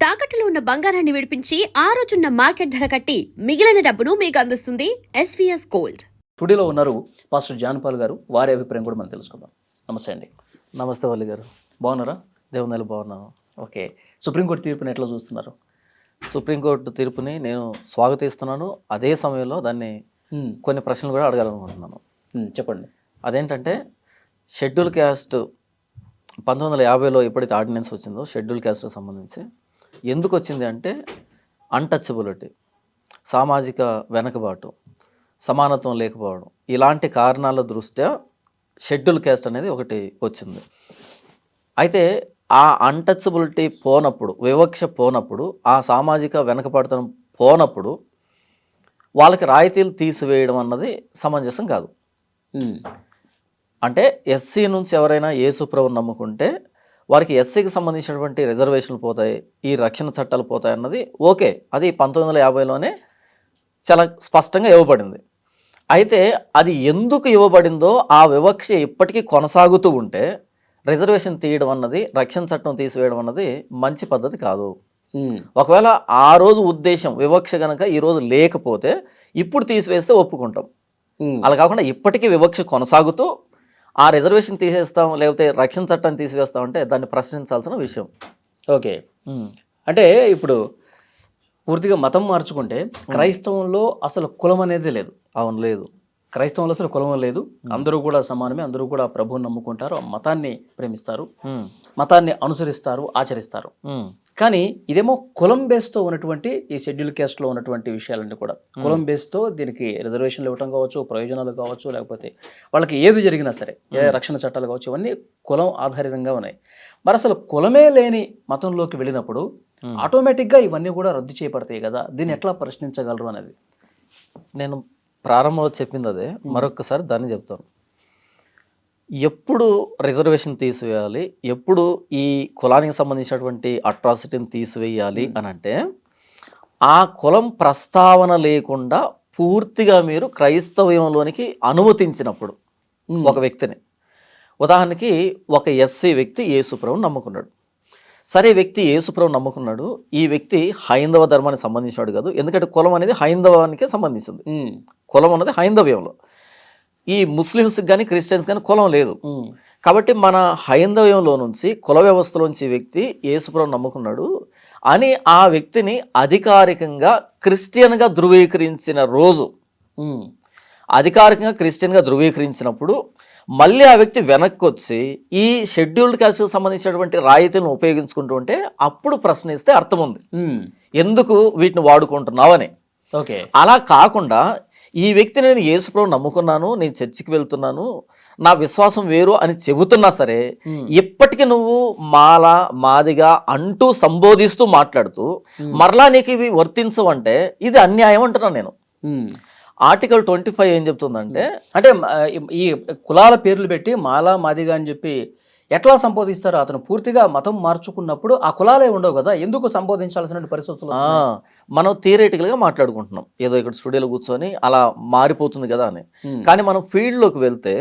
తాకట్టులో ఉన్న బంగారాన్ని విడిపించి ఆ రోజున్న మార్కెట్ ధర కట్టి మిగిలిన డబ్బును మీకు అందిస్తుంది ఎస్వీఎస్ గోల్డ్. స్టూడియోలో ఉన్నారు పాస్టర్ జాన్ పాల్ గారు. వారి అభిప్రాయం కూడా మనం తెలుసుకుందాం. నమస్తే అండి. నమస్తే వల్లి గారు. బాగున్నారా? దేవుని బాగున్నాను. ఓకే. సుప్రీంకోర్టు తీర్పుని ఎట్లా చూస్తున్నారు? సుప్రీంకోర్టు తీర్పుని నేను స్వాగతిస్తున్నాను. అదే సమయంలో దాన్ని కొన్ని ప్రశ్నలు కూడా అడగాలనుకుంటున్నాను. చెప్పండి. అదేంటంటే షెడ్యూల్ క్యాస్ట్ 1950లో ఎప్పుడైతే ఆర్డినెన్స్ వచ్చిందో షెడ్యూల్ క్యాస్ట్కి సంబంధించి ఎందుకు వచ్చింది అంటే అన్టచబిలిటీ, సామాజిక వెనకబాటు, సమానత్వం లేకపోవడం, ఇలాంటి కారణాల దృష్ట్యా షెడ్యూల్ క్యాస్ట్ అనేది ఒకటి వచ్చింది. అయితే ఆ అన్టచబిలిటీ పోనప్పుడు, వివక్ష పోనప్పుడు, ఆ సామాజిక వెనకబడతనం పోనప్పుడు వాళ్ళకి రాయితీలు తీసివేయడం అన్నది సమంజసం కాదు. అంటే ఎస్సీ నుంచి ఎవరైనా యేసుప్రభుని నమ్ముకుంటే వారికి ఎస్సీకి సంబంధించినటువంటి రిజర్వేషన్లు పోతాయి, ఈ రక్షణ చట్టాలు పోతాయి అన్నది ఓకే, అది 1950లోనే చాలా స్పష్టంగా ఇవ్వబడింది. అయితే అది ఎందుకు ఇవ్వబడిందో ఆ వివక్ష ఇప్పటికీ కొనసాగుతూ ఉంటే రిజర్వేషన్ తీయడం అన్నది, రక్షణ చట్టం తీసివేయడం అన్నది మంచి పద్ధతి కాదు. ఒకవేళ ఆ రోజు ఉద్దేశం వివక్ష కనుక ఈరోజు లేకపోతే ఇప్పుడు తీసివేస్తే ఒప్పుకుంటాం. అలా కాకుండా ఇప్పటికీ వివక్ష కొనసాగుతూ ఆ రిజర్వేషన్ తీసేస్తాం లేకపోతే రక్షణ చట్టాన్ని తీసివేస్తాం అంటే దాన్ని ప్రశ్నించాల్సిన విషయం. ఓకే. అంటే ఇప్పుడు పూర్తిగా మతం మార్చుకుంటే క్రైస్తవంలో అసలు కులం అనేది లేదు. అవును, లేదు. క్రైస్తవంలో అసలు కులం లేదు. అందరూ కూడా సమానమే, అందరూ కూడా ప్రభువుని నమ్ముకుంటారు, మతాన్ని ప్రేమిస్తారు, మతాన్ని అనుసరిస్తారు, ఆచరిస్తారు. కానీ ఇదేమో కులం బేస్తో ఉన్నటువంటి ఈ షెడ్యూల్ క్యాస్ట్లో ఉన్నటువంటి విషయాలన్నీ కూడా కులం బేస్తో దీనికి రిజర్వేషన్లు ఇవ్వటం కావచ్చు, ప్రయోజనాలు కావచ్చు, లేకపోతే వాళ్ళకి ఏది జరిగినా సరే, ఏ రక్షణ చట్టాలు కావచ్చు, ఇవన్నీ కులం ఆధారితంగా ఉన్నాయి. మరి అసలు కులమే లేని మతంలోకి వెళ్ళినప్పుడు ఆటోమేటిక్గా ఇవన్నీ కూడా రద్దు చేయబడతాయి కదా, దీన్ని ఎట్లా ప్రశ్నించగలరు అనేది నేను ప్రారంభంలో చెప్పింది అదే, మరొకసారి దాన్ని చెప్తాను. ఎప్పుడు రిజర్వేషన్ తీసివేయాలి, ఎప్పుడు ఈ కులానికి సంబంధించినటువంటి అట్రాసిటీని తీసివేయాలి అని అంటే ఆ కులం ప్రస్తావన లేకుండా పూర్తిగా మీరు క్రైస్తవ్యంలోనికి అనుమతించినప్పుడు ఒక వ్యక్తిని, ఉదాహరణకి ఒక ఎస్సీ వ్యక్తి యేసుప్రభుని నమ్ముకున్నాడు. సరే, వ్యక్తి యేసుప్రభుని నమ్ముకున్నాడు, ఈ వ్యక్తి హైందవ ధర్మానికి సంబంధించినాడు కాదు, ఎందుకంటే కులం అనేది హైందవానికి సంబంధించింది. కులం అనేది హైందవ్యంలో, ఈ ముస్లిమ్స్కి కానీ క్రిస్టియన్స్ కానీ కులం లేదు. కాబట్టి మన హైందవ్యంలో నుంచి, కుల వ్యవస్థలోంచి వ్యక్తి యేసుప్రభుని నమ్ముకున్నాడు అని ఆ వ్యక్తిని అధికారికంగా క్రిస్టియన్గా ధృవీకరించిన రోజు, అధికారికంగా క్రిస్టియన్గా ధృవీకరించినప్పుడు మళ్ళీ ఆ వ్యక్తి వెనక్కి వచ్చి ఈ షెడ్యూల్డ్ క్యాస్ట్కి సంబంధించినటువంటి రాయితీలను ఉపయోగించుకుంటూ ఉంటే అప్పుడు ప్రశ్నిస్తే అర్థం ఉంది, ఎందుకు వీటిని వాడుకుంటున్నావని. ఓకే. అలా కాకుండా ఈ వ్యక్తి నేను యేసుప్రభుని నమ్ముకున్నాను, నేను చర్చికి వెళ్తున్నాను, నా విశ్వాసం వేరు అని చెబుతున్నా సరే ఇప్పటికీ నువ్వు మాల, మాదిగా అంటూ సంబోధిస్తూ మాట్లాడుతూ మరలా నీకు ఇవి వర్తించవంటే ఇది అన్యాయం అంటున్నాను నేను. ఆర్టికల్ 25 ఏం చెప్తుందంటే, అంటే ఈ కులాల పేర్లు పెట్టి మాలా, మాదిగా అని చెప్పి ఎట్లా సంబోధిస్తారు? అతను పూర్తిగా మతం మార్చుకున్నప్పుడు ఆ కులాలే ఉండవు కదా, ఎందుకు సంబోధించాల్సిన పరిస్థితులు? మనం థియరిటికల్గా మాట్లాడుకుంటున్నాం, ఏదో ఇక్కడ స్టూడియోలో కూర్చొని అలా మారిపోతుంది కదా అని. కానీ మనం ఫీల్డ్లోకి వెళ్తే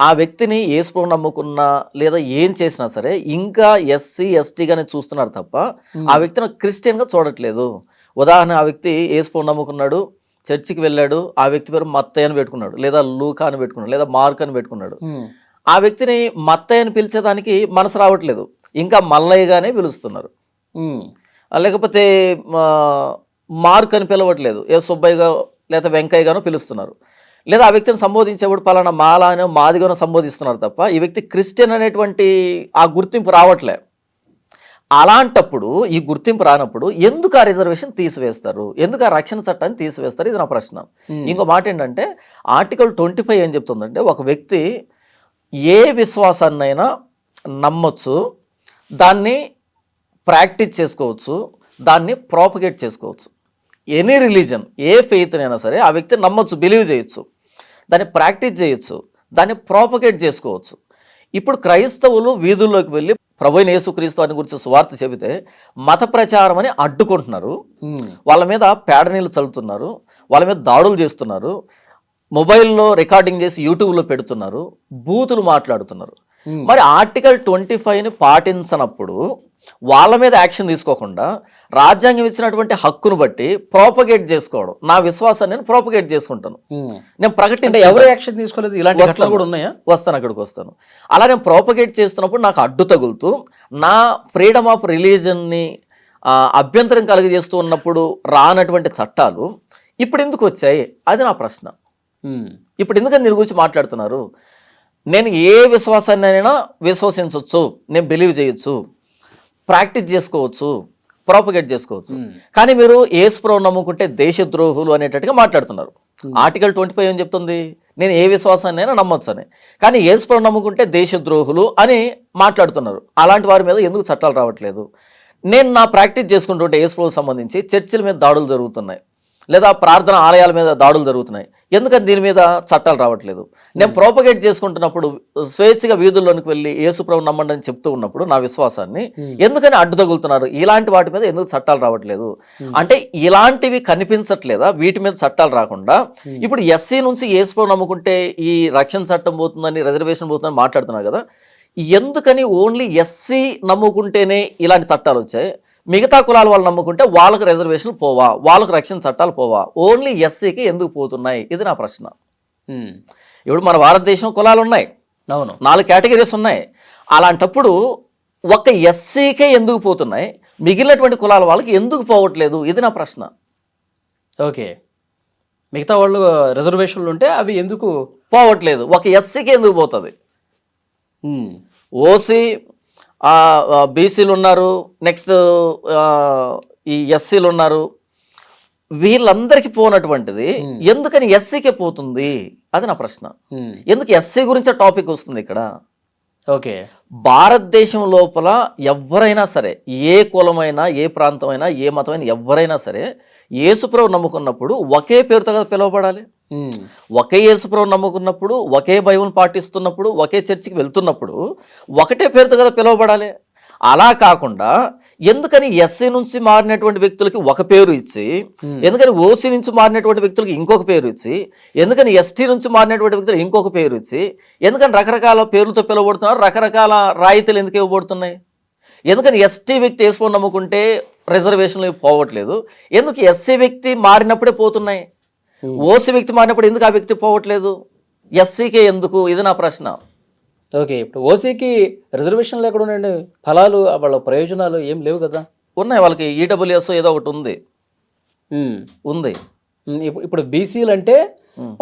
ఆ వ్యక్తిని యేసుప్రభుని నమ్ముకున్నా లేదా ఏం చేసినా సరే ఇంకా ఎస్సీ ఎస్టీగానే చూస్తున్నారు తప్ప ఆ వ్యక్తిని క్రిస్టియన్గా చూడట్లేదు. ఉదాహరణ, ఆ వ్యక్తి యేసుప్రభుని నమ్ముకున్నాడు, చర్చికి వెళ్ళాడు, ఆ వ్యక్తి పేరు మత్తయ్య అని పెట్టుకున్నాడు, లేదా లూకా అని పెట్టుకున్నాడు, లేదా మార్క్ అని పెట్టుకున్నాడు. ఆ వ్యక్తిని మత్తయ్య అని పిలిచేదానికి మనసు రావట్లేదు, ఇంకా మల్లయ్యగానే పిలుస్తున్నారు. లేకపోతే మార్క్ అని పిలవట్లేదు, ఏ సుబ్బయ్యగా లేదా వెంకయ్యగానో పిలుస్తున్నారు. లేదా ఆ వ్యక్తిని సంబోధించేవాడు పలానా మాల అనో మాదిగానో సంబోధిస్తున్నారు తప్ప ఈ వ్యక్తి క్రిస్టియన్ అనేటువంటి ఆ గుర్తింపు రావట్లే. అలాంటప్పుడు, ఈ గుర్తింపు రానప్పుడు ఎందుకు ఆ రిజర్వేషన్ తీసివేస్తారు, ఎందుకు ఆ రక్షణ చట్టాన్ని తీసివేస్తారు, ఇది నా ప్రశ్న. ఇంకో మాట ఏంటంటే ఆర్టికల్ 25 ఏం చెప్తుందంటే ఒక వ్యక్తి ఏ విశ్వాసాన్నైనా నమ్మొచ్చు, దాన్ని ప్రాక్టీస్ చేసుకోవచ్చు, దాన్ని ప్రాపగేట్ చేసుకోవచ్చు. ఎనీ రిలీజన్, ఏ ఫెయిత్నైనా సరే ఆ వ్యక్తి నమ్మొచ్చు, బిలీవ్ చేయొచ్చు, దాన్ని ప్రాక్టీస్ చేయొచ్చు, దాన్ని ప్రాపగేట్ చేసుకోవచ్చు. ఇప్పుడు క్రైస్తవులు వీధుల్లోకి వెళ్ళి ప్రభువైన యేసుక్రీస్తు అని గురించి సువార్త చెబితే మత ప్రచారం అని అడ్డుకుంటున్నారు, వాళ్ళ మీద పేడ నీళ్ళు చల్లుతున్నారు, వాళ్ళ మీద దాడులు చేస్తున్నారు, మొబైల్లో రికార్డింగ్ చేసి యూట్యూబ్లో పెడుతున్నారు, బూతులు మాట్లాడుతున్నారు. మరి ఆర్టికల్ 25ని పాటించనప్పుడు వాళ్ళ మీద యాక్షన్ తీసుకోకుండా రాజ్యాంగం ఇచ్చినటువంటి హక్కును బట్టి ప్రోపగేట్ చేసుకోవడం, నా విశ్వాసాన్ని నేను ప్రోపగేట్ చేసుకుంటాను, నేను అంటే ప్రకటించే ఎవరు యాక్షన్ తీసుకోలేదు, ఇలాంటి ఘటనలు కూడా ఉన్నాయా? వస్తాను, అక్కడికి వస్తాను. అలా నేను ప్రోపగేట్ చేస్తున్నప్పుడు నాకు అడ్డు తగులుతూ నా ఫ్రీడమ్ ఆఫ్ రిలీజన్ని అభ్యంతరం కలిగజేస్తూ ఉన్నప్పుడు రానటువంటి చట్టాలు ఇప్పుడు ఎందుకు వచ్చాయి? అది నా ప్రశ్న. ఇప్పుడు ఎందుకని దీని గురించి మాట్లాడుతున్నారు? నేను ఏ విశ్వాసాన్నైనా విశ్వసించవచ్చు, నేను బిలీవ్ చేయొచ్చు, ప్రాక్టీస్ చేసుకోవచ్చు, ప్రాపగేట్ చేసుకోవచ్చు. కానీ మీరు యేసుప్రభువుని నమ్ముకుంటే దేశద్రోహులు అనేటట్టుగా మాట్లాడుతున్నారు. ఆర్టికల్ 25 ఏం చెప్తుంది? నేను ఏ విశ్వాసాన్నైనా నమ్మొచ్చు అని. కానీ యేసుప్రభువుని నమ్ముకుంటే దేశద్రోహులు అని మాట్లాడుతున్నారు. అలాంటి వారి మీద ఎందుకు చట్టాలు రావట్లేదు? నేను నా ప్రాక్టీస్ చేసుకుంటుంటే యేసుప్రభువుకు సంబంధించి చర్చిల మీద దాడులు జరుగుతున్నాయి, లేదా ప్రార్థన ఆలయాల మీద దాడులు జరుగుతున్నాయి, ఎందుకని దీని మీద చట్టాలు రావట్లేదు? నేను ప్రోపగేట్ చేసుకుంటున్నప్పుడు స్వేచ్ఛగా వీధుల్లోనికి వెళ్ళి యేసుప్రభువుని నమ్మండి అని చెప్తూ ఉన్నప్పుడు నా విశ్వాసాన్ని ఎందుకని అడ్డు తగులుతున్నారు? ఇలాంటి వాటి మీద ఎందుకు చట్టాలు రావట్లేదు? అంటే ఇలాంటివి కనిపించట్లేదా? వీటి మీద చట్టాలు రాకుండా ఇప్పుడు ఎస్సీ నుంచి యేసుప్రభువుని నమ్ముకుంటే ఈ రక్షణ చట్టం పోతుందని, రిజర్వేషన్ పోతుందని మాట్లాడుతున్నారు కదా, ఎందుకని ఓన్లీ ఎస్సీ నమ్ముకుంటేనే ఇలాంటి చట్టాలు వచ్చాయి, మిగతా కులాల వాళ్ళు నమ్ముకుంటే వాళ్ళకు రిజర్వేషన్లు పోవా, వాళ్ళకు రక్షణ చట్టాలు పోవా, ఓన్లీ ఎస్సీకి ఎందుకు పోతున్నాయి? ఇది నా ప్రశ్న. ఇప్పుడు మన భారతదేశం కులాలు ఉన్నాయి, అవును, 4 కేటగిరీస్ ఉన్నాయి. అలాంటప్పుడు ఒక ఎస్సీకే ఎందుకు పోతున్నాయి, మిగిలినటువంటి కులాల వాళ్ళకి ఎందుకు పోవట్లేదు? ఇది నా ప్రశ్న. ఓకే, మిగతా వాళ్ళు రిజర్వేషన్లు ఉంటే అవి ఎందుకు పోవట్లేదు, ఒక ఎస్సీకే ఎందుకు పోతుంది? ఓసీ, బీసీలు ఉన్నారు, నెక్స్ట్ ఈ ఎస్సీలు ఉన్నారు, వీళ్ళందరికీ పోనటువంటిది ఎందుకని ఎస్సీకే పోతుంది? అది నా ప్రశ్న. ఎందుకు ఎస్సీ గురించే టాపిక్ వస్తుంది ఇక్కడ? ఓకే, భారతదేశం లోపల ఎవరైనా సరే, ఏ కులమైనా, ఏ ప్రాంతమైనా, ఏ మతమైనా, ఎవరైనా సరే యేసుప్రభు నమ్ముకున్నప్పుడు ఒకే పేరుతో కదా పిలువబడాలి. ఒకే యేసుప్రభు నమ్ముకున్నప్పుడు, ఒకే బైబిల్ పాటిస్తున్నప్పుడు, ఒకే చర్చికి వెళ్తున్నప్పుడు ఒకటే పేరుతో కదా పిలువబడాలి. అలా కాకుండా ఎందుకని ఎస్సీ నుంచి మారినటువంటి వ్యక్తులకి ఒక పేరు ఇచ్చి, ఎందుకని ఓసీ నుంచి మారినటువంటి వ్యక్తులకి ఇంకొక పేరు ఇచ్చి, ఎందుకని ఎస్టీ నుంచి మారినటువంటి వ్యక్తులు ఇంకొక పేరు ఇచ్చి, ఎందుకని రకరకాల పేర్లతో పిలువబడుతున్నారు, రకరకాల రాయితీలు ఎందుకు ఇవ్వబడుతున్నాయి? ఎందుకని ఎస్టీ వ్యక్తి యేసుప్రభువుని నమ్ముకుంటే రిజర్వేషన్లు పోవట్లేదు, ఎందుకు ఎస్సీ వ్యక్తి మారినప్పుడే పోతున్నాయి? ఓసీ వ్యక్తి మారినప్పుడు ఎందుకు ఆ వ్యక్తి పోవట్లేదు? ఎస్సీకే ఎందుకు? ఇది నా ప్రశ్న. ఓకే, ఇప్పుడు ఓసీకి రిజర్వేషన్లు ఎక్కడ ఉన్నాయండి? ఫలాలు, వాళ్ళ ప్రయోజనాలు ఏం లేవు కదా? ఉన్నాయి, వాళ్ళకి ఈడబ్ల్యూఎస్ ఏదో ఒకటి ఉంది. ఇప్పుడు బీసీలు అంటే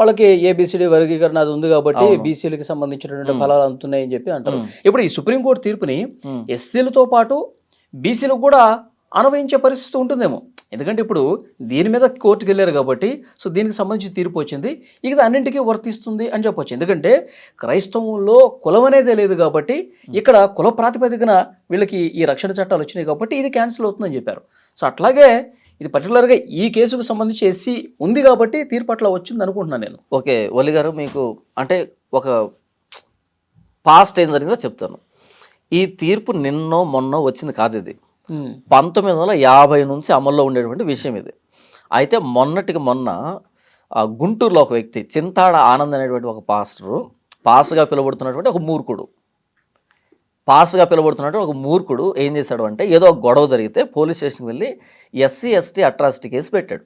వాళ్ళకి ఏబిసిడి వర్గీకరణ అది ఉంది కాబట్టి బీసీలకు సంబంధించినటువంటి ఫలాలు అందుతున్నాయని చెప్పి అంటారు. ఇప్పుడు ఈ సుప్రీంకోర్టు తీర్పుని ఎస్సీలతో పాటు బీసీలకు కూడా అనుభవించే పరిస్థితి ఉంటుందేమో. ఎందుకంటే ఇప్పుడు దీని మీద కోర్టుకు వెళ్ళారు కాబట్టి, సో దీనికి సంబంధించి తీర్పు వచ్చింది, ఇక అన్నింటికీ వర్తిస్తుంది అని చెప్పొచ్చు. ఎందుకంటే క్రైస్తవంలో కులం అనేదే లేదు కాబట్టి, ఇక్కడ కుల ప్రాతిపదికన వీళ్ళకి ఈ రక్షణ చట్టాలు వచ్చినాయి కాబట్టి ఇది క్యాన్సిల్ అవుతుందని చెప్పారు. సో అట్లాగే ఇది పర్టికులర్గా ఈ కేసుకు సంబంధించి ఎస్సీ ఉంది కాబట్టి తీర్పు అట్లా వచ్చింది అనుకుంటున్నాను నేను. ఓకే, వల్లి గారు, మీకు అంటే ఒక పాస్ట్ ఏం జరిగిందో చెప్తాను. ఈ తీర్పు నిన్నో మొన్నో వచ్చింది కాదు, ఇది 1950 నుంచి అమల్లో ఉండేటువంటి విషయం ఇది. అయితే మొన్నటికి మొన్న గుంటూరులో ఒక వ్యక్తి, చింతాడ ఆనంద్ అనేటువంటి ఒక పాస్టర్గా పిలువబడుతున్నటువంటి ఒక మూర్ఖుడు ఏం చేశాడు అంటే, ఏదో ఒక గొడవ జరిగితే పోలీస్ స్టేషన్కి వెళ్ళి ఎస్సీ ఎస్టీ అట్రాసిటీ కేసు పెట్టాడు.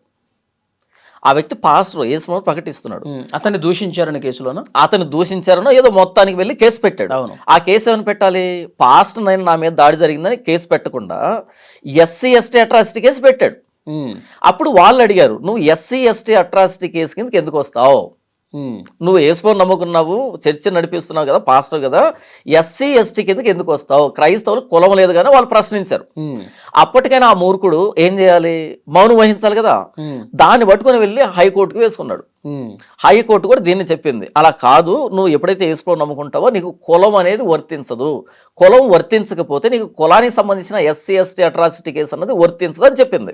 ఆ వ్యక్తి పాస్టర్ యేసును ప్రకటిస్తున్నాడు. అతన్ని దూషించారని కేసులోనో, అతను దూషించారనో ఏదో మొత్తానికి వెళ్ళి కేసు పెట్టాడు. ఆ కేసు ఏమైనా పెట్టాలి? పాస్టర్ నేను నా మీద దాడి జరిగిందని కేసు పెట్టకుండా ఎస్సీ ఎస్టీ అట్రాసిటీ కేసు పెట్టాడు. అప్పుడు వాళ్ళు అడిగారు, నువ్వు ఎస్సీ ఎస్టీ అట్రాసిటీ కేసు కిందకి ఎందుకు వస్తావు? నువ్వు యేసుప్రభువుని నమ్ముకున్నావు, చర్చ నడిపిస్తున్నావు కదా, పాస్టర్ కదా, ఎస్సీ ఎస్టీ కిందకి ఎందుకు వస్తావు? క్రైస్తవులు కులం లేదు కానీ వాళ్ళు ప్రశ్నించారు. అప్పటికైనా ఆ మూర్ఖుడు ఏం చేయాలి? మౌనం వహించాలి కదా. దాన్ని పట్టుకుని వెళ్ళి హైకోర్టుకు వేసుకున్నాడు. హైకోర్టు కూడా దీన్ని చెప్పింది, అలా కాదు, నువ్వు ఎప్పుడైతే యేసుప్రభువుని నమ్ముకుంటావో నీకు కులం అనేది వర్తించదు, కులం వర్తించకపోతే నీకు కులానికి సంబంధించిన ఎస్సీ ఎస్టీ అట్రాసిటీ కేసు అన్నది వర్తించదు అని చెప్పింది.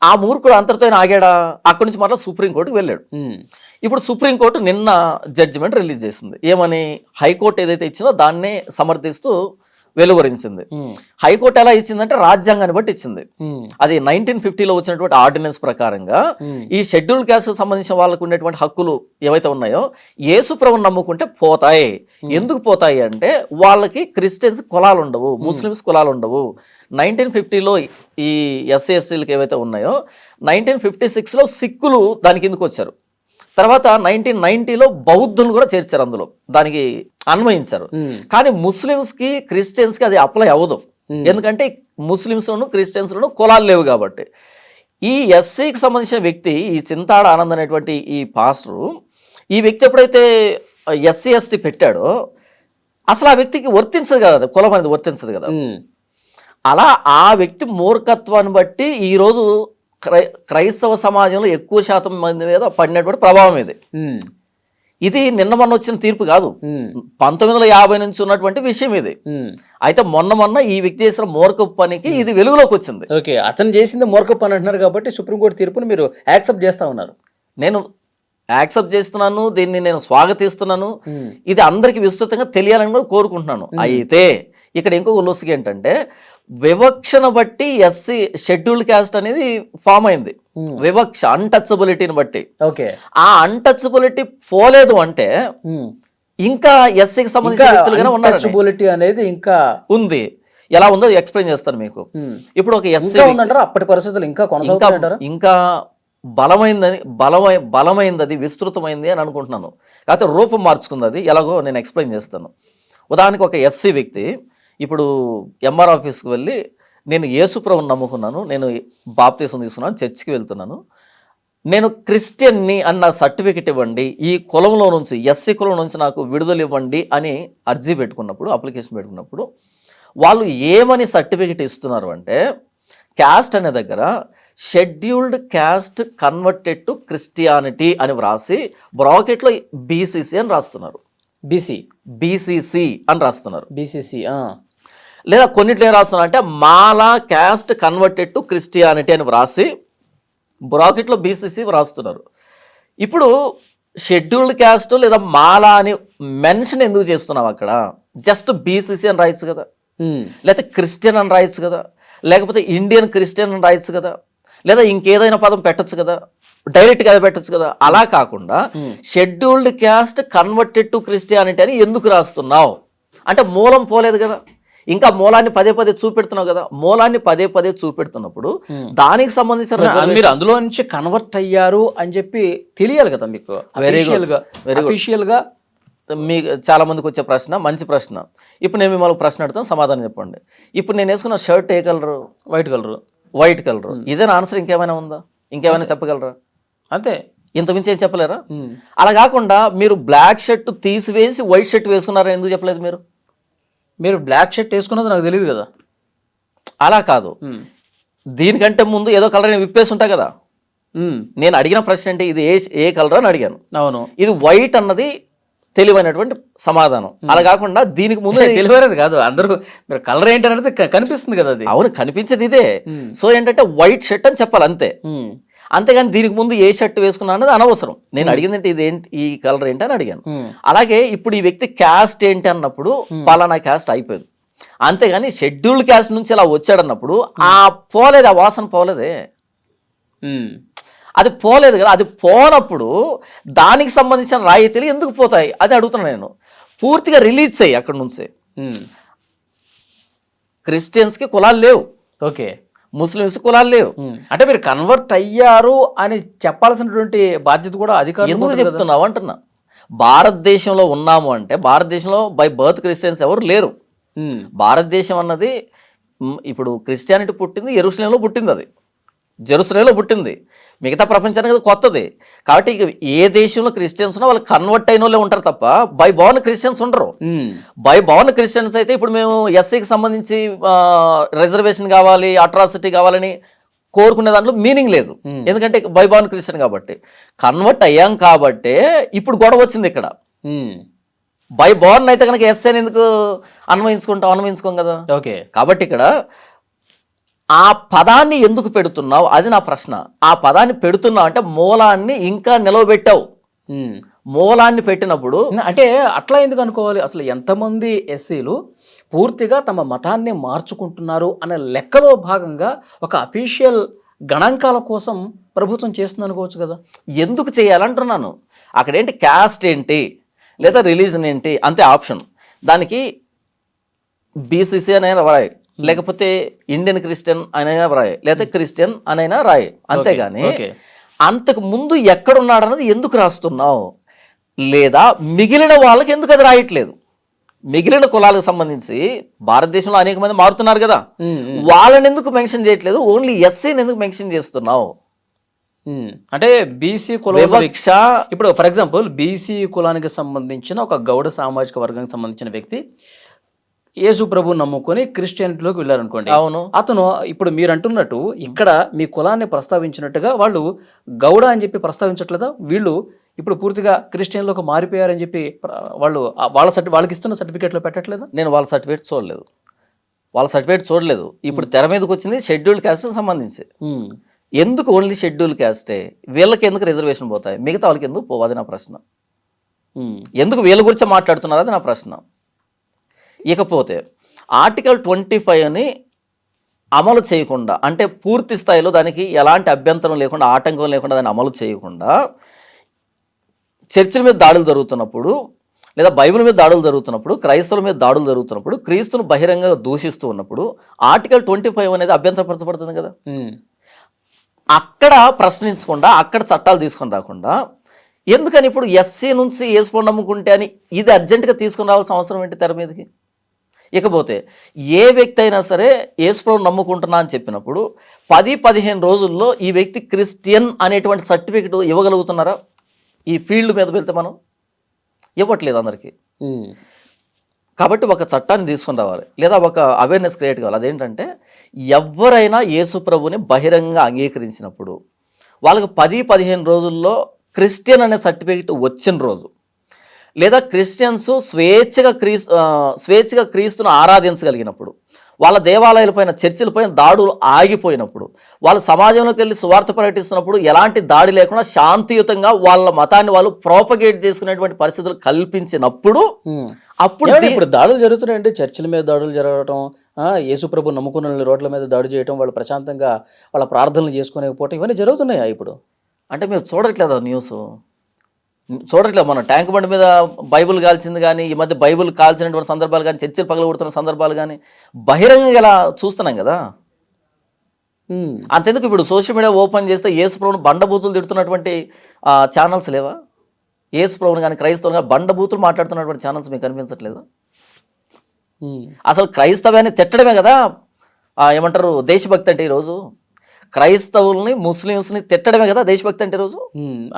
ఆ మూర్ఖుడు అంతటితో ఆగాడా? అక్కడి నుంచి మళ్ళీ సుప్రీంకోర్టుకు వెళ్ళాడు. ఇప్పుడు సుప్రీంకోర్టు నిన్న జడ్జిమెంట్ రిలీజ్ చేసింది. ఏమని? హైకోర్టు ఏదైతే ఇచ్చిందో దాన్నే సమర్థిస్తూ వెలువరించింది. హైకోర్టు ఎలా ఇచ్చిందంటే రాజ్యాంగాన్ని బట్టి ఇచ్చింది. అది 1950లో వచ్చినటువంటి ఆర్డినెన్స్ ప్రకారంగా ఈ షెడ్యూల్డ్ క్యాస్ట్ కి సంబంధించిన వాళ్ళకు ఉండేటువంటి హక్కులు ఏవైతే ఉన్నాయో యేసుప్రభువుని నమ్ముకుంటే పోతాయి. ఎందుకు పోతాయి అంటే, వాళ్ళకి క్రిస్టియన్స్ కులాలు ఉండవు, ముస్లిమ్స్ కులాలు ఉండవు, 1950లో ఈ ఎస్సీ ఎస్టీలకు ఏవైతే ఉన్నాయో 1956లో సిక్కులు దాని కిందకు వచ్చారు. తర్వాత 1990లో బౌద్ధులు కూడా చేర్చారు, అందులో దానికి అన్వయించారు. కానీ ముస్లిమ్స్కి క్రిస్టియన్స్కి అది అప్లై అవ్వదు, ఎందుకంటే ముస్లిమ్స్లోను క్రిస్టియన్స్లోను కులాలు లేవు కాబట్టి. ఈ ఎస్సీకి సంబంధించిన వ్యక్తి, ఈ చింతాడ ఆనంద్ అనేటువంటి ఈ పాస్టరు, ఈ వ్యక్తి ఎప్పుడైతే ఎస్సీ ఎస్టీ పెట్టాడో అసలు ఆ వ్యక్తికి వర్తించదు కదా, కులం అనేది వర్తించదు కదా. అలా ఆ వ్యక్తి మూర్ఖత్వాన్ని బట్టి ఈరోజు క్రైస్తవ సమాజంలో ఎక్కువ శాతం మంది మీద పడినటువంటి ప్రభావం ఇది. ఇది నిన్న మొన్న వచ్చిన తీర్పు కాదు, 1950 నుంచి ఉన్నటువంటి విషయం ఇది. అయితే మొన్న ఈ వ్యక్తి చేసిన మూర్ఖ పనికి ఇది వెలుగులోకి వచ్చింది. ఓకే, అతను చేసింది మూర్ఖ పని అంటున్నారు కాబట్టి సుప్రీంకోర్టు తీర్పుని మీరు యాక్సెప్ట్ చేస్తా ఉన్నారు. నేను యాక్సెప్ట్ చేస్తున్నాను, దీన్ని నేను స్వాగతిస్తున్నాను. ఇది అందరికి విస్తృతంగా తెలియాలని కూడా కోరుకుంటున్నాను. అయితే ఇక్కడ ఇంకొక లొసుగు ఏంటంటే, వివక్షను బట్టి ఎస్సీ షెడ్యూల్డ్ క్యాస్ట్ అనేది ఫామ్ అయింది. వివక్ష, అన్టచబిలిటీని బట్టి. ఓకే, ఆ అన్టచబిలిటీ పోలేదు అంటే ఇంకా ఎస్సీకి సంబంధించిన వ్యక్తులుగానే ఉన్నారు అనేది ఇంకా ఉంది. ఎలా ఉందో ఎక్స్ప్లెయిన్ చేస్తాను మీకు. ఇప్పుడు ఒక ఎస్సీ అప్పటి పరిస్థితులు ఇంకా బలమైంది, అది విస్తృతమైంది అని అనుకుంటున్నాను. కాకపోతే రూపం మార్చుకుంది, అది ఎలాగో నేను ఎక్స్ప్లెయిన్ చేస్తాను. ఉదాహరణకి ఒక ఎస్సీ వ్యక్తి ఇప్పుడు ఎంఆర్ ఆఫీస్కి వెళ్ళి, నేను యేసుప్రభుని నమ్ముకున్నాను, నేను బాప్తీసం తీసుకున్నాను, చర్చికి వెళ్తున్నాను, నేను క్రిస్టియన్ని అన్న సర్టిఫికెట్ ఇవ్వండి, ఈ కులంలో నుంచి ఎస్సీ కులం నుంచి నాకు విడుదల ఇవ్వండి అని అర్జీ పెట్టుకున్నప్పుడు, అప్లికేషన్ పెట్టుకున్నప్పుడు వాళ్ళు ఏమని సర్టిఫికెట్ ఇస్తున్నారు అంటే, క్యాస్ట్ అనే దగ్గర scheduled caste converted to Christianity అని వ్రాసి బ్రాకెట్లో బీసీసీ అని రాస్తున్నారు. బీసీసీ అని రాస్తున్నారు. లేదా కొన్నిట్లో ఏం రాస్తున్నారు అంటే, మాలా క్యాస్ట్ కన్వర్టెడ్ టు క్రిస్టియానిటీ అని వ్రాసి బ్రాకెట్లో బీసీసీ వ్రాస్తున్నారు. ఇప్పుడు షెడ్యూల్డ్ క్యాస్ట్ లేదా మాలా అని మెన్షన్ ఎందుకు చేస్తున్నాం అక్కడ? జస్ట్ బీసీసీ అని రాయొచ్చు కదా, లేకపోతే క్రిస్టియన్ అని రాయొచ్చు కదా, లేకపోతే ఇండియన్ క్రిస్టియన్ అని రాయొచ్చు కదా, లేదా ఇంకేదైనా పదం పెట్టచ్చు కదా, డైరెక్ట్గా అది పెట్టచ్చు కదా. అలా కాకుండా scheduled caste converted to Christianity అని ఎందుకు రాస్తున్నావు అంటే, మూలం పోలేదు కదా, ఇంకా మూలాన్ని పదే చూపెడుతున్నావు కదా. మూలాన్ని పదే చూపెడుతున్నప్పుడు దానికి సంబంధించిన మీరు అందులో నుంచి కన్వర్ట్ అయ్యారు అని చెప్పి తెలియాలి కదా మీకు. అఫీషియల్ గా మీకు చాలా మందికి వచ్చే ప్రశ్న, మంచి ప్రశ్న. ఇప్పుడు నేను మిమ్మల్ని ప్రశ్న అడుగుతాను, సమాధానం చెప్పండి. ఇప్పుడు నేను వేసుకున్న షర్ట్ ఏ కలరు? White colour. ఇదేనా ఆన్సర్? ఇంకేమైనా ఉందా? ఇంకేమైనా చెప్పగలరా? అంతే, ఇంతమించి ఏం చెప్పలేరా? అలా కాకుండా మీరు బ్లాక్ షర్ట్ తీసివేసి వైట్ షర్ట్ వేసుకున్నారా, ఎందుకు చెప్పలేదు మీరు? మీరు బ్లాక్ షర్ట్ వేసుకున్నది నాకు తెలియదు కదా. అలా కాదు, దీనికంటే ముందు ఏదో కలర్ విప్పేసి ఉంటా కదా. నేను అడిగిన ప్రశ్న అంటే ఇది ఏ కలర్ అని అడిగాను. అవును, ఇది వైట్ అన్నది తెలివైనటువంటి సమాధానం. అలా కాకుండా దీనికి ముందు తెలివైనది కాదు, అందరూ మీరు కలర్ ఏంటి అనేది కనిపిస్తుంది కదా. అది అవును, కనిపించేది ఇదే. సో ఏంటంటే వైట్ షర్ట్ అని చెప్పాలి అంతే. అంతేగాని దీనికి ముందు ఏ షర్ట్ వేసుకున్నా అన్నది అనవసరం. నేను అడిగింది అంటే ఇదేంటి, ఈ కలర్ ఏంటి అని అడిగాను. అలాగే ఇప్పుడు ఈ వ్యక్తి క్యాస్ట్ ఏంటి అన్నప్పుడు పలానా క్యాస్ట్ అయిపోయింది. అంతేగాని షెడ్యూల్డ్ క్యాస్ట్ నుంచి ఇలా వచ్చాడన్నప్పుడు ఆ వాసన పోలేదే, అది పోలేదు కదా. అది పోనప్పుడు దానికి సంబంధించిన రాయితీలు ఎందుకు పోతాయి అది అడుగుతున్నాను నేను. పూర్తిగా రిలీజ్ అయ్యి అక్కడ నుంచి. క్రిస్టియన్స్కి కులాలు లేవు, ఓకే, ముస్లిమ్స్ కులాలు లేవు. అంటే మీరు కన్వర్ట్ అయ్యారు అని చెప్పాల్సినటువంటి బాధ్యత కూడా అధికారులు ఎందుకు చెప్తున్నావు అంటున్నా. భారతదేశంలో ఉన్నాము అంటే భారతదేశంలో బై బర్త్ క్రిస్టియన్స్ ఎవరు లేరు. భారతదేశం అన్నది ఇప్పుడు క్రిస్టియానిటీ పుట్టింది యెరూషలేంలో పుట్టింది, అది జెరూసలేంలో పుట్టింది. మిగతా ప్రపంచానికి అది కొత్తది. కాబట్టి ఇక ఏ దేశంలో క్రిస్టియన్స్ ఉన్నా వాళ్ళు కన్వర్ట్ అయిన వాళ్ళే ఉంటారు తప్ప బై బోర్న్ క్రిస్టియన్స్ ఉండరు. బై బోర్న్ క్రిస్టియన్స్ అయితే ఇప్పుడు మేము ఎస్సీకి సంబంధించి రిజర్వేషన్ కావాలి, అట్రాసిటీ కావాలని కోరుకునే దాంట్లో మీనింగ్ లేదు. ఎందుకంటే బై బోర్న్ క్రిస్టియన్ కాబట్టి. కన్వర్ట్ అయ్యాం కాబట్టే ఇప్పుడు గొడవ వచ్చింది ఇక్కడ. బై బోర్న్ అయితే కనుక ఎస్సీ అని ఎందుకు అన్వయించుకోం కదా. ఓకే, కాబట్టి ఇక్కడ ఆ పదాన్ని ఎందుకు పెడుతున్నావు అది నా ప్రశ్న. ఆ పదాన్ని పెడుతున్నావు అంటే మూలాన్ని ఇంకా నిలవబెట్టావు. మూలాన్ని పెట్టినప్పుడు అంటే అట్లా ఎందుకు అనుకోవాలి? అసలు ఎంతమంది ఎస్సీలు పూర్తిగా తమ మతాన్ని మార్చుకుంటున్నారు అనే లెక్కలో భాగంగా ఒక అఫీషియల్ గణాంకాల కోసం ప్రభుత్వం చేస్తుంది అనుకోవచ్చు కదా. ఎందుకు చేయాలంటున్నాను. అక్కడేంటి క్యాస్ట్ ఏంటి లేదా రిలీజన్ ఏంటి అంతే ఆప్షన్. దానికి బీసీసీ అనే రాయి, లేకపోతే ఇండియన్ క్రిస్టియన్ అనైనా రాయి, లేకపోతే క్రిస్టియన్ అనైనా రాయి, అంతేగాని ఓకే. అంతకు ముందు ఎక్కడున్నాడన్నది ఎందుకు రాస్తున్నావు, లేదా మిగిలిన వాళ్ళకి ఎందుకు అది రాయట్లేదు? మిగిలిన కులాలకు సంబంధించి భారతదేశంలో అనేక మంది మారుతున్నారు కదా, వాళ్ళని ఎందుకు మెన్షన్ చేయట్లేదు, ఓన్లీ ఎస్సీని ఎందుకు మెన్షన్ చేస్తున్నావు? అంటే బీసీ కులం వివక్ష. ఇప్పుడు ఫర్ ఎగ్జాంపుల్ బీసీ కులానికి సంబంధించిన ఒక గౌడ సామాజిక వర్గానికి సంబంధించిన వ్యక్తి యేసు ప్రభు నమ్ముకొని క్రిస్టియానిటీలోకి వెళ్ళారనుకోండి, అవును, అతను ఇప్పుడు మీరు అంటున్నట్టు ఇక్కడ మీ కులాన్ని ప్రస్తావించినట్టుగా వాళ్ళు గౌడ అని చెప్పి ప్రస్తావించట్లేదా? వీళ్ళు ఇప్పుడు పూర్తిగా క్రిస్టియన్లోకి మారిపోయారని చెప్పి వాళ్ళు వాళ్ళకి ఇస్తున్న సర్టిఫికేట్లో పెట్టట్లేదా? నేను వాళ్ళ సర్టిఫికేట్ చూడలేదు. ఇప్పుడు తెర మీదకి వచ్చింది షెడ్యూల్డ్ క్యాస్ట్ సంబంధించి. ఎందుకు ఓన్లీ షెడ్యూల్ క్యాస్టే? వీళ్ళకి ఎందుకు రిజర్వేషన్ పోతాయి, మిగతా వాళ్ళకి ఎందుకు పోవు? అది నా ప్రశ్న. ఎందుకు వీళ్ళ గురించి మాట్లాడుతున్నారు, అది నా ప్రశ్న. ఇకపోతే ఆర్టికల్ 25ని అమలు చేయకుండా, అంటే పూర్తి స్థాయిలో దానికి ఎలాంటి అభ్యంతరం లేకుండా, ఆటంకం లేకుండా దాన్ని అమలు చేయకుండా చర్చిల మీద దాడులు జరుగుతున్నప్పుడు, లేదా బైబిల్ మీద దాడులు జరుగుతున్నప్పుడు, క్రైస్తవుల మీద దాడులు జరుగుతున్నప్పుడు, క్రీస్తును బహిరంగంగా దూషిస్తూ ఉన్నప్పుడు ఆర్టికల్ 25 అనేది అభ్యంతరపరచబడుతుంది కదా. అక్కడ ప్రశ్నించకుండా, అక్కడ చట్టాలు తీసుకొని రాకుండా ఎందుకని ఇప్పుడు ఎస్సీ నుంచి యేసుప్రభుని నమ్ముకుంటే అని ఇది అర్జెంటుగా తీసుకుని రావాల్సిన అవసరం ఏంటి తెర మీదకి? ఇకపోతే ఏ వ్యక్తి అయినా సరే యేసుప్రభుని నమ్ముకుంటున్నా అని చెప్పినప్పుడు 10-15 రోజుల్లో ఈ వ్యక్తి క్రిస్టియన్ అనేటువంటి సర్టిఫికెట్ ఇవ్వగలుగుతున్నారా? ఈ ఫీల్డ్ మీద వెళ్తే మనం ఇవ్వట్లేదు అందరికీ. కాబట్టి ఒక చట్టాన్ని తీసుకుని రావాలి, లేదా ఒక అవేర్నెస్ క్రియేట్ కావాలి. అదేంటంటే ఎవరైనా యేసు ప్రభుని బహిరంగంగా అంగీకరించినప్పుడు వాళ్ళకి 10-15 రోజుల్లో క్రిస్టియన్ అనే సర్టిఫికెట్ వచ్చిన రోజు, లేదా క్రిస్టియన్స్ స్వేచ్ఛగా క్రీస్తును ఆరాధించగలిగినప్పుడు, వాళ్ళ దేవాలయాలపైన చర్చిలపైన దాడులు ఆగిపోయినప్పుడు, వాళ్ళ సమాజంలోకి వెళ్ళి సువార్త ప్రకటిస్తున్నప్పుడు ఎలాంటి దాడి లేకుండా శాంతియుతంగా వాళ్ళ మతాన్ని వాళ్ళు ప్రోపగేట్ చేసుకునేటువంటి పరిస్థితులు కల్పించినప్పుడు అప్పుడు ఇప్పుడు దాడులు జరుగుతున్నాయండి. చర్చిల మీద దాడులు జరగడం, యేసుప్రభు నమ్ముకున్న రోడ్ల మీద దాడి చేయడం, వాళ్ళు ప్రశాంతంగా వాళ్ళ ప్రార్థనలు చేసుకోలేకపోవటం, ఇవన్నీ జరుగుతున్నాయా ఇప్పుడు? అంటే మీరు చూడట్లేదా న్యూస్? చూడట్లేదు. మన ట్యాంక్ బండి మీద బైబుల్ కాల్చింది కానీ, ఈ మధ్య బైబుల్ కాల్చినటువంటి సందర్భాలు కానీ, చర్చలు పగలగొడుతున్న సందర్భాలు కానీ బహిరంగంగా ఇలా చూస్తున్నాం కదా. అంతెందుకు ఇప్పుడు సోషల్ మీడియా ఓపెన్ చేస్తే యేసుప్రభుని బండబూతులు తిడుతున్నటువంటి ఛానల్స్ లేవా? యేసుప్రభుని కానీ క్రైస్తవులు కానీ బండబూతులు మాట్లాడుతున్నటువంటి ఛానల్స్ మీకు కనిపించట్లేదు? అసలు క్రైస్తవాన్ని తిట్టడమే కదా ఏమంటారు దేశభక్తి అంటే. ఈరోజు క్రైస్తవుల్ని ముస్లిమ్స్ని తిట్టడమే కదా దేశభక్తి అంటే. రోజు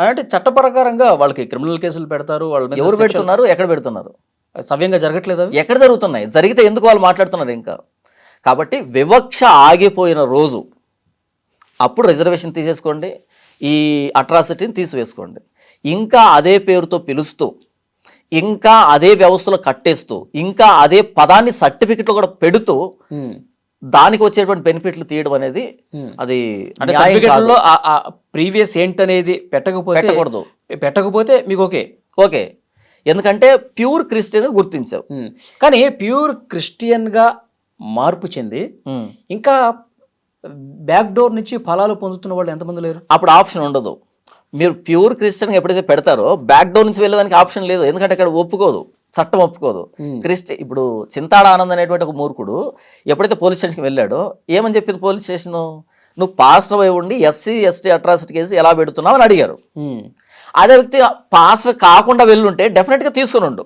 అంటే చట్ట ప్రకారంగా వాళ్ళకి క్రిమినల్ కేసులు పెడతారు. వాళ్ళు ఎవరు పెడుతున్నారు, ఎక్కడ పెడుతున్నారు? సవ్యంగా జరగట్లేదు. ఎక్కడ జరుగుతున్నాయి? జరిగితే ఎందుకు వాళ్ళు మాట్లాడుతున్నారు ఇంకా? కాబట్టి వివక్ష ఆగిపోయిన రోజు అప్పుడు రిజర్వేషన్ తీసేసుకోండి, ఈ అట్రాసిటీని తీసివేసుకోండి. ఇంకా అదే పేరుతో పిలుస్తూ, ఇంకా అదే వ్యవస్థలో కట్టేస్తూ, ఇంకా అదే పదాన్ని సర్టిఫికెట్లో కూడా పెడుతూ దానికి వచ్చేటువంటి బెనిఫిట్లు తీయడం అనేది అది సర్టిఫికెట్లో ప్రీవియస్ ఏంటనేది పెట్టకపోతే మీకు ఓకే. ఎందుకంటే ప్యూర్ క్రిస్టియన్ గుర్తించావు. కానీ ప్యూర్ క్రిస్టియన్ గా మార్పు చెంది ఇంకా బ్యాక్ డోర్ నుంచి ఫలాలు పొందుతున్న వాళ్ళు ఎంతమంది లేరు? అప్పుడు ఆప్షన్ ఉండదు. మీరు ప్యూర్ క్రిస్టియన్ ఎప్పుడైతే పెడతారో బ్యాక్ డోర్ నుంచి వెళ్ళేదానికి ఆప్షన్ లేదు. ఎందుకంటే అక్కడ ఒప్పుకోదు, చట్టం ఒప్పుకోదు. ఇప్పుడు చింతాడ ఆనంద్ అనేటువంటి ఒక మూర్ఖుడు ఎప్పుడైతే పోలీస్ స్టేషన్కి వెళ్ళాడో ఏమని చెప్పింది పోలీస్ స్టేషన్? నువ్వు పాస్టర్ అయి ఉండి ఎస్సీ ఎస్టీ అట్రాసిటీ కేసు ఎలా పెడుతున్నావు అని అడిగారు. అదే వ్యక్తి పాస్టర్ కాకుండా వెళ్ళుంటే డెఫినెట్గా తీసుకుని ఉండు.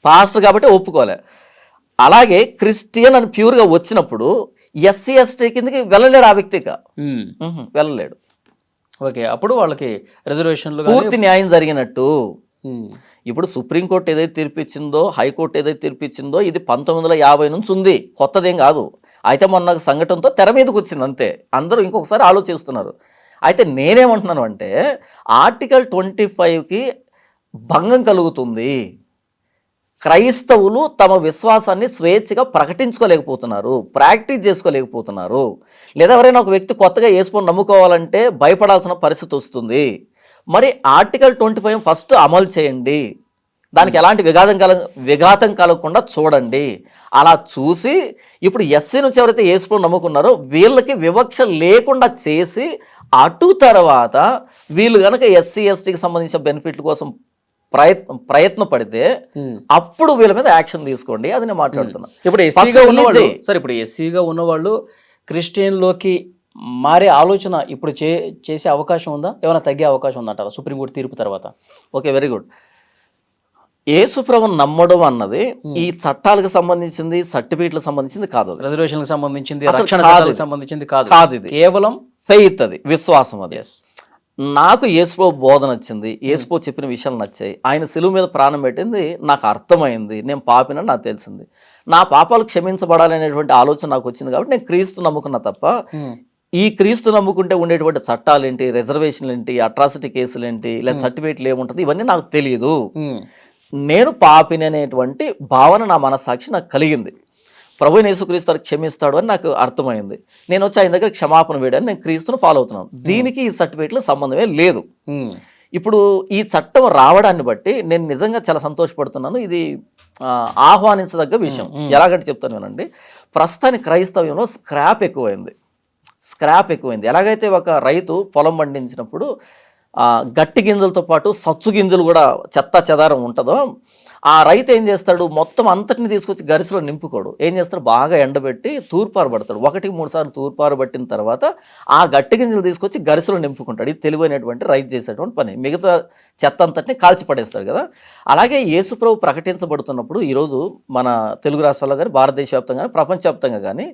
పాస్టర్ కాబట్టి ఒప్పుకోలే. అలాగే క్రిస్టియన్ అని ప్యూర్గా వచ్చినప్పుడు ఎస్సీ ఎస్టీ కిందకి వెళ్ళలేడు ఆ వ్యక్తిగా, వెళ్ళలేడు. ఓకే, అప్పుడు వాళ్ళకి రిజర్వేషన్లు పూర్తి న్యాయం జరిగినట్టు. ఇప్పుడు సుప్రీంకోర్టు ఏదైతే తీర్పిచ్చిందో, హైకోర్టు ఏదైతే తీర్పిచ్చిందో ఇది 1950 నుంచి ఉంది, కొత్తదేం కాదు. అయితే మొన్న సంఘటనతో తెర మీదకి వచ్చింది అంతే. అందరూ ఇంకొకసారి ఆలోచిస్తున్నారు. అయితే నేనేమంటున్నాను అంటే ఆర్టికల్ 25కి భంగం కలుగుతుంది. క్రైస్తవులు తమ విశ్వాసాన్ని స్వేచ్ఛగా ప్రకటించుకోలేకపోతున్నారు, ప్రాక్టీస్ చేసుకోలేకపోతున్నారు. లేదా ఎవరైనా ఒక వ్యక్తి కొత్తగా యేసుని నమ్ముకోవాలంటే భయపడాల్సిన పరిస్థితి వస్తుంది. మరి ఆర్టికల్ 25 ఫస్ట్ అమలు చేయండి, దానికి ఎలాంటి విఘాతం కలగకుండా చూడండి. అలా చూసి ఇప్పుడు ఎస్సీ నుంచి ఎవరైతే యేసుని నమ్ముకున్నారో వీళ్ళకి వివక్ష లేకుండా చేసి అటు తర్వాత వీళ్ళు కనుక ఎస్సీ ఎస్టీకి సంబంధించిన బెనిఫిట్ల కోసం ప్రయత్న పడితే అప్పుడు వీళ్ళ మీద యాక్షన్ తీసుకోండి, అది నేను మాట్లాడుతున్నా. ఇప్పుడు ఎస్సీగా ఉన్నవాళ్ళు సరే, ఇప్పుడు ఎస్సీగా ఉన్నవాళ్ళు క్రిస్టియన్లోకి మారే ఆలోచన ఇప్పుడు చేసే అవకాశం ఉందా, ఏమైనా తగ్గే అవకాశం ఉందంటారా సుప్రీంకోర్టు తీర్పు తర్వాత? Okay, very good. యేసుప్రభుని నమ్మడం అన్నది ఈ చట్టాలకు సంబంధించింది, సర్టిఫికేట్లకు సంబంధించింది కాదు, రిజర్వేషన్లకు సంబంధించింది, అసలు రక్షణ కాదు. చట్టాలకు సంబంధించింది కాదు. ఇది కేవలం ఫెయిత్, అది విశ్వాసం. అది Yes. నాకు యేసుప్రభు బోధ నచ్చింది, యేసుప్రభు చెప్పిన విషయాలు నచ్చాయి, ఆయన సిలువ మీద ప్రాణం పెట్టింది నాకు అర్థమైంది, నేను పాపినని నాకు తెలిసింది, నా పాపాలు క్షమించబడాలి అనేటువంటి ఆలోచన నాకు వచ్చింది కాబట్టి నేను క్రీస్తు నమ్ముకున్నా తప్ప ఈ క్రీస్తు నమ్ముకుంటే ఉండేటువంటి చట్టాలు ఏంటి, రిజర్వేషన్లు ఏంటి, అట్రాసిటీ కేసులు ఏంటి, లేదా సర్టిఫికేట్లు ఏముంటుంది, ఇవన్నీ నాకు తెలియదు. నేను పాపిని అనేటువంటి భావన నా మనస్సాక్షి నాకు కలిగింది. ప్రభువైన యేసుక్రీస్తు క్షమిస్తాడు అని నాకు అర్థమైంది. నేను వచ్చి ఆయన దగ్గర క్షమాపణ వేయడానికి నేను క్రీస్తును ఫాలో అవుతున్నాను. దీనికి ఈ సర్టిఫికేట్లు సంబంధమే లేదు. ఇప్పుడు ఈ చట్టం రావడాన్ని బట్టి నేను నిజంగా చాలా సంతోషపడుతున్నాను. ఇది ఆహ్వానించదగ్గ విషయం. ఎలాగంటే చెప్తాను వినండి. ప్రస్తుతానికి క్రైస్తవ్యంలో స్క్రాప్ ఎక్కువైంది. ఎలాగైతే ఒక రైతు పొలం పండించినప్పుడు గట్టి గింజలతో పాటు సచ్చు గింజలు కూడా చెత్త చెదారం ఉంటుందో, ఆ రైతు ఏం చేస్తాడు, మొత్తం అంతటిని తీసుకొచ్చి గరిసెలో నింపుకోడు. ఏం చేస్తాడు, బాగా ఎండబెట్టి తూర్పారబడతాడు. 1-3 సార్లు తూర్పారబట్టిన తర్వాత ఆ గట్టి గింజలు తీసుకొచ్చి గరిసెలో నింపుకుంటాడు. ఇది తెలివైనటువంటి రైతు చేసేటువంటి పని. మిగతా చెత్త అంతటిని కాల్చి పడేస్తాడు కదా. అలాగే యేసుప్రభు ప్రకటించబడుతున్నప్పుడు ఈరోజు మన తెలుగు రాష్ట్రాల్లో కానీ, భారతదేశ వ్యాప్తంగా కానీ, ప్రపంచవ్యాప్తంగా కానీ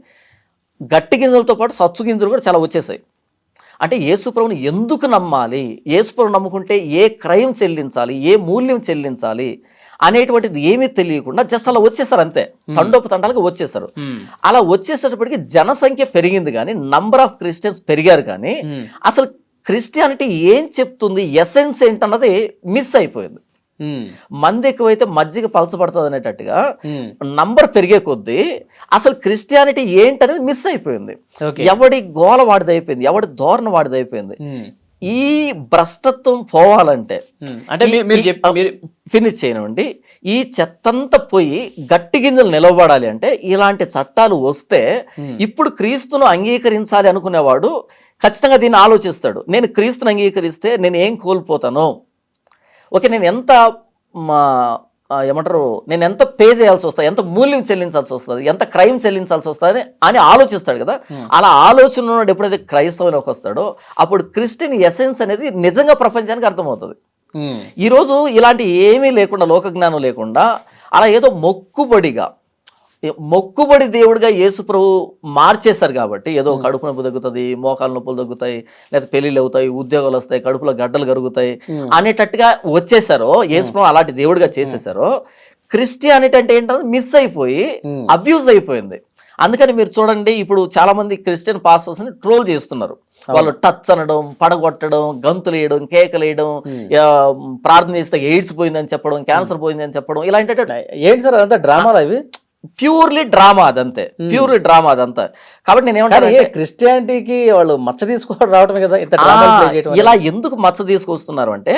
గట్టి గింజలతో పాటు సచ్చు గింజలు కూడా చాలా వచ్చేసాయి. అంటే యేసుప్రభుని ఎందుకు నమ్మాలి, యేసుప్రభు నమ్ముకుంటే ఏ క్రయం చెల్లించాలి, ఏ మూల్యం చెల్లించాలి అనేటువంటిది ఏమీ తెలియకుండా జస్ట్ అలా వచ్చేసారు, అంతే. తండోపతండాలుగా వచ్చేసారు. అలా వచ్చేసేటప్పటికి జనసంఖ్య పెరిగింది కానీ, నంబర్ ఆఫ్ క్రిస్టియన్స్ పెరిగారు కానీ అసలు క్రిస్టియానిటీ ఏం చెప్తుంది, ఎసెన్స్ ఏంటన్నది మిస్ అయిపోయింది. మంది ఎక్కువైతే మజ్జిగ పలచబడుతుంది అనేటట్టుగా నంబర్ పెరిగే కొద్దీ అసలు క్రిస్టియానిటీ ఏంటనేది మిస్ అయిపోయింది. ఎవడి గోల వాడిది అయిపోయింది, ఎవడి ధోరణ వాడిది అయిపోయింది. ఈ భ్రష్టత్వం పోవాలంటే ఫినిష్ చేయనివ్వండి, ఈ చెత్తంతా పోయి గట్టి గింజలు నిలవబడాలి అంటే ఇలాంటి చట్టాలు వస్తే ఇప్పుడు క్రీస్తును అంగీకరించాలి అనుకునేవాడు ఖచ్చితంగా దీన్ని ఆలోచిస్తాడు. నేను క్రీస్తును అంగీకరిస్తే నేను ఏం కోల్పోతాను, ఓకే నేను ఎంత నేను ఎంత పే చేయాల్సి వస్తుంది, ఎంత మూల్యం చెల్లించాల్సి వస్తుంది, ఎంత క్రైమ్ చెల్లించాల్సి వస్తుంది అని ఆలోచిస్తాడు కదా. అలా ఆలోచన ఉన్నాడు. ఎప్పుడైతే క్రైస్తవులోకి వస్తాడో అప్పుడు క్రిస్టియన్ ఎసెన్స్ అనేది నిజంగా ప్రపంచానికి అర్థమవుతుంది. ఈరోజు ఇలాంటి ఏమీ లేకుండా, లోక జ్ఞానం లేకుండా అలా ఏదో మొక్కుబడి దేవుడిగా యేసుప్రభు మార్చేశారు కాబట్టి, ఏదో కడుపు నొప్పి తగ్గుతుంది, మోకాలు నొప్పులు తగ్గుతాయి, లేదా పెళ్లిళ్ళు అవుతాయి, ఉద్యోగాలు వస్తాయి, కడుపులో గడ్డలు కరుగుతాయి అనేటట్టుగా వచ్చేసారో, యేసుప్రభు అలాంటి దేవుడిగా చేసేసారో, క్రిస్టియానిటీ అంటే ఏంటంటే మిస్ అయిపోయి అబ్యూజ్ అయిపోయింది. అందుకని మీరు చూడండి, ఇప్పుడు చాలా మంది క్రిస్టియన్ పాస్టర్స్ ని ట్రోల్ చేస్తున్నారు. వాళ్ళు టచ్ అనడం, పడగొట్టడం, గంతులు వేయడం, కేకలు వేయడం, ప్రార్థన చేస్తే ఎయిడ్స్ పోయిందని చెప్పడం, క్యాన్సర్ పోయిందని చెప్పడం, ఇలాంటి ఏంటి సార్ అదంతా డ్రామాలు అవి? ప్యూర్లీ డ్రామా అదంతే, కాబట్టి నేను ఏమంటాను, క్రిస్టియానిటీకి వాళ్ళు మచ్చ తీసుకొని రావటమే కదా. ఇలా ఎందుకు మచ్చ తీసుకొస్తున్నారు అంటే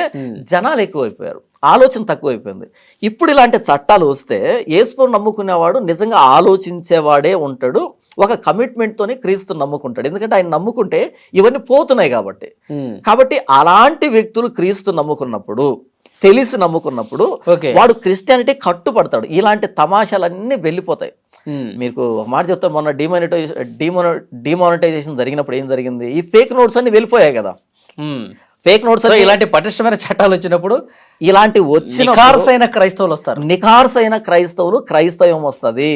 జనాలు ఎక్కువైపోయారు, ఆలోచన తక్కువైపోయింది. ఇప్పుడు ఇలాంటి చట్టాలు వస్తే యేసుప్రభుని నమ్ముకునేవాడు నిజంగా ఆలోచించేవాడే ఉంటాడు, ఒక కమిట్మెంట్ తోనే క్రీస్తుని నమ్ముకుంటాడు. ఎందుకంటే ఆయన నమ్ముకుంటే ఇవన్నీ పోతున్నాయి కాబట్టి అలాంటి వ్యక్తులు క్రీస్తు నమ్ముకున్నప్పుడు, తెలిసి నమ్ముకున్నప్పుడు వాడు క్రిస్టియానిటీ కట్టుపడతాడు. ఇలాంటి తమాషాలన్నీ వెళ్ళిపోతాయి. మీకు ఒక మాట చెప్తా, మొన్న డిమానిటైజేషన్ జరిగినప్పుడు ఏం జరిగింది, ఈ ఫేక్ నోట్స్ అన్ని వెళ్ళిపోయాయి కదా. ఫేక్ నోట్స్, ఇలాంటి పటిష్టమైన చట్టాలు వచ్చినప్పుడు ఇలాంటి వచ్చిన నిఖార్సైన క్రైస్తవులు వస్తారు. నిఖార్సైన క్రైస్తవ్యం వస్తుంది.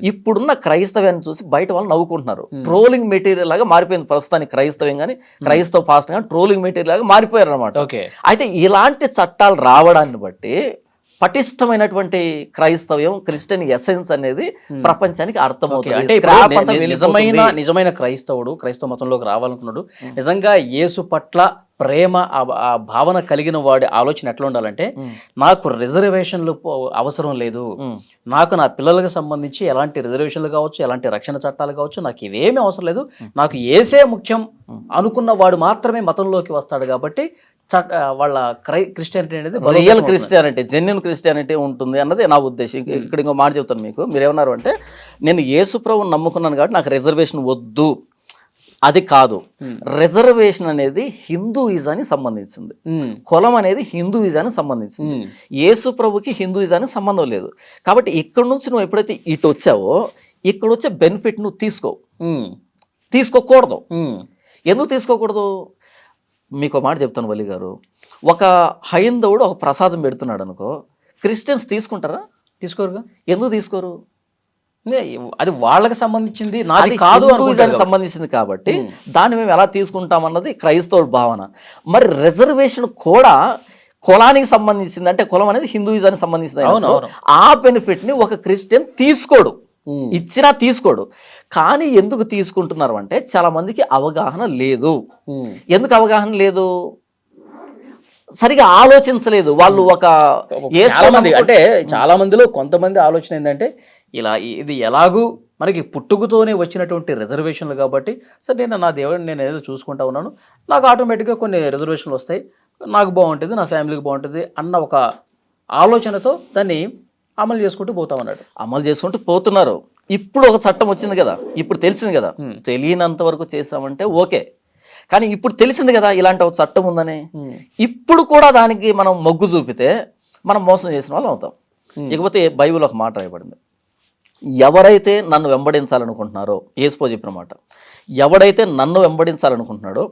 ఇప్పుడున్న క్రైస్తవ్యాన్ని చూసి బయట వాళ్ళు నవ్వుకుంటున్నారు. ట్రోలింగ్ మెటీరియల్ లాగా మారిపోయింది ప్రస్తుతానికి క్రైస్తవ్యం కానీ, క్రైస్తవ పాస్టర్ కానీ ట్రోలింగ్ మెటీరియల్ లాగా మారిపోయారు అనమాట. అయితే ఇలాంటి చట్టాలు రావడాన్ని బట్టి పటిష్టమైనటువంటి క్రైస్తవ్యం, క్రిస్టియన్ ఎసెన్స్ అనేది ప్రపంచానికి అర్థమవుతుంది. అంటే నిజమైన క్రైస్తవ మతంలోకి రావాలనుకున్నాడు, నిజంగా యేసు పట్ల ప్రేమ, ఆ భావన కలిగిన వాడి ఆలోచన ఎట్లా ఉండాలంటే, నాకు రిజర్వేషన్లు అవసరం లేదు, నాకు నా పిల్లలకు సంబంధించి ఎలాంటి రిజర్వేషన్లు కావచ్చు, ఎలాంటి రక్షణ చట్టాలు కావచ్చు, నాకు ఇవేమీ అవసరం లేదు, నాకు యేసే ముఖ్యం అనుకున్న వాడు మాత్రమే మతంలోకి వస్తాడు. కాబట్టి వాళ్ళ క్రిస్టియానిటీ అనేది రియల్ క్రిస్టియానిటీ, జెన్యూన్ క్రిస్టియానిటీ ఉంటుంది అన్నది నా ఉద్దేశం. ఇక్కడ ఇంకో మాట చెప్తాను మీకు. మీరు ఏమన్నారు అంటే, నేను యేసుప్రభుని నమ్ముకున్నాను కాబట్టి నాకు రిజర్వేషన్ వద్దు, అది కాదు. రిజర్వేషన్ అనేది హిందూయిజానికి సంబంధించింది, కులం అనేది హిందూయిజానికి సంబంధించింది. యేసు ప్రభుకి హిందూయిజానికి సంబంధం లేదు. కాబట్టి ఇక్కడ నుంచి నువ్వు ఎప్పుడైతే ఇటు వచ్చావో ఇక్కడ వచ్చే బెనిఫిట్ నువ్వు తీసుకోకూడదు. ఎందుకు తీసుకోకూడదు? మీకు ఒక మాట చెప్తాను వల్లి గారు. ఒక హైందవుడు ఒక ప్రసాదం పెడుతున్నాడు అనుకో, క్రిస్టియన్స్ తీసుకుంటారా? తీసుకోరుగా. ఎందుకు తీసుకోరు? అది వాళ్ళకి సంబంధించింది, నాది కాదు, హిందూయిజానికి సంబంధించింది. కాబట్టి దాన్ని మేము ఎలా తీసుకుంటామన్నది క్రైస్తవుల భావన. మరి రిజర్వేషన్ కూడా కులానికి సంబంధించింది, అంటే కులం అనేది హిందూయిజానికి సంబంధించింది. ఆ బెనిఫిట్ ని ఒక క్రిస్టియన్ తీసుకోడు, ఇచ్చినా తీసుకోడు. కానీ ఎందుకు తీసుకుంటున్నారు అంటే చాలా మందికి అవగాహన లేదు. ఎందుకు అవగాహన లేదు? సరిగా ఆలోచించలేదు వాళ్ళు. అంటే చాలా మందిలో కొంతమంది ఆలోచన ఏంటంటే, ఇలా ఇది ఎలాగూ మనకి పుట్టుకతోనే వచ్చినటువంటి రిజర్వేషన్లు కాబట్టి సరే నేను నా దేవుడిని నేను ఏదో చూసుకుంటా ఉన్నాను, నాకు ఆటోమేటిక్గా కొన్ని రిజర్వేషన్లు వస్తాయి, నాకు బాగుంటుంది, నా ఫ్యామిలీకి బాగుంటుంది అన్న ఒక ఆలోచనతో దాన్ని అమలు చేసుకుంటూ పోతా ఉన్నాడు. అమలు చేసుకుంటూ పోతున్నారు. ఇప్పుడు ఒక చట్టం వచ్చింది కదా, ఇప్పుడు తెలిసింది కదా. తెలియనంత వరకు చేసామంటే ఓకే, కానీ ఇప్పుడు తెలిసింది కదా ఇలాంటి ఒక చట్టం ఉందని. ఇప్పుడు కూడా దానికి మనం మొగ్గు చూపితే మనం మోసం చేసిన వాళ్ళు అవుతాం. ఇకపోతే బైబిల్ ఒక మాట రాయబడింది, ఎవరైతే నన్ను వెంబడించాలనుకుంటున్నారో, యేసు చెప్పిన మాట, ఎవడైతే నన్ను వెంబడించాలనుకుంటున్నాడో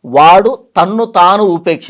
వాడు తన్ను తాను ఉపేక్షించి